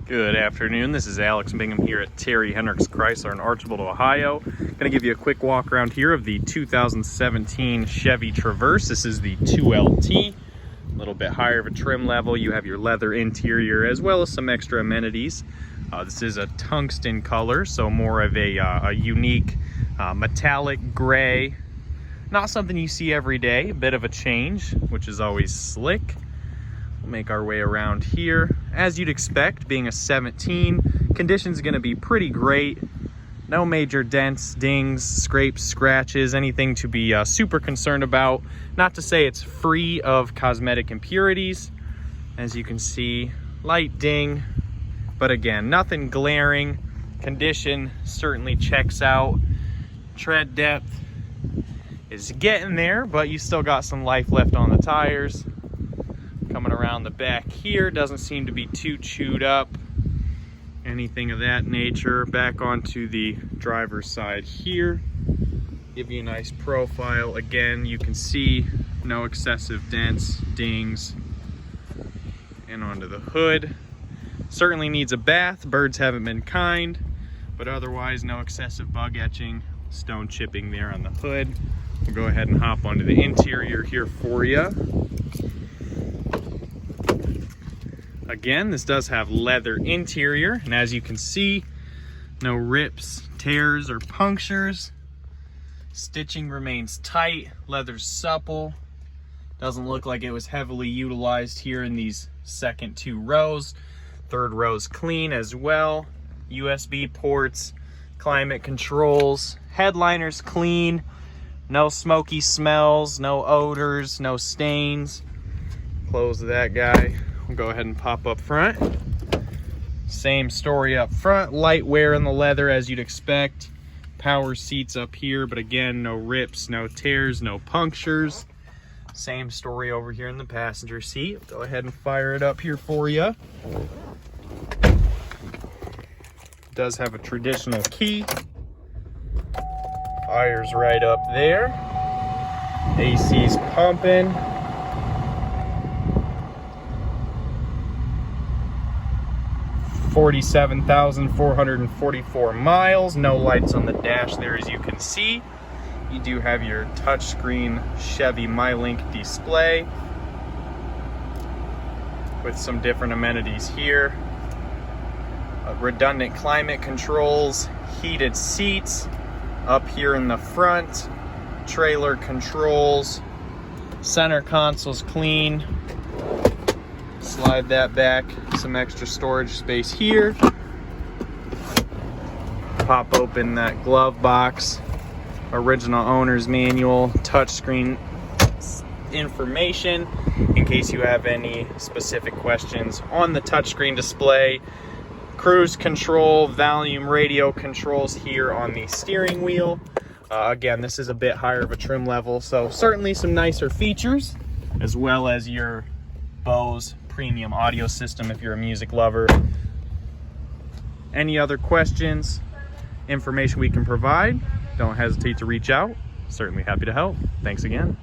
Good afternoon, this is Alex Bingham here at Terry Hendricks Chrysler in Archibald, Ohio. Going to give you a quick walk around here of the 2017 Chevy Traverse. This is the 2LT, a little bit higher of a trim level. You have your leather interior as well as some extra amenities. This is a tungsten color, so more of a unique metallic gray. Not something you see every day, a bit of a change, which is always slick. We'll make our way around here. As you'd expect, being a 17, condition's gonna be pretty great. No major dents, dings, scrapes, scratches, anything to be super concerned about. Not to say it's free of cosmetic impurities. As you can see, light ding, but again, nothing glaring. Condition certainly checks out. Tread depth is getting there, but you still got some life left on the tires. Coming around the back here, doesn't seem to be too chewed up, anything of that nature. Back onto the driver's side here, give you a nice profile. Again, you can see no excessive dents, dings. And onto the hood. Certainly needs a bath, birds haven't been kind, but otherwise no excessive bug etching, stone chipping there on the hood. We'll go ahead and hop onto the interior here for you. Again, this does have leather interior, and as you can see, no rips, tears, or punctures. Stitching remains tight, leather's supple. Doesn't look like it was heavily utilized here in these second two rows. Third row's clean as well. USB ports, climate controls, headliner's clean. No smoky smells, no odors, no stains. Close that guy. We'll go ahead and pop up front. Same story up front. Light wear in the leather as you'd expect. Power seats up here, but again, no rips, no tears, no punctures. Same story over here in the passenger seat. Go ahead and fire it up here for you. Does have a traditional key. Fire's right up there. AC's pumping. 47,444 miles. No lights on the dash there, as you can see. You do have your touchscreen Chevy MyLink display with some different amenities here. Redundant climate controls, heated seats up here in the front, trailer controls, center console's clean. Slide that back, some extra storage space here. Pop open that glove box, original owner's manual, touchscreen information in case you have any specific questions on the touchscreen display. Cruise control, volume, radio controls here on the steering wheel. Again, this is a bit higher of a trim level, so certainly some nicer features, as well as your Bose premium audio system if you're a music lover. Any other questions, information we can provide, don't hesitate to reach out. Certainly happy to help. Thanks again.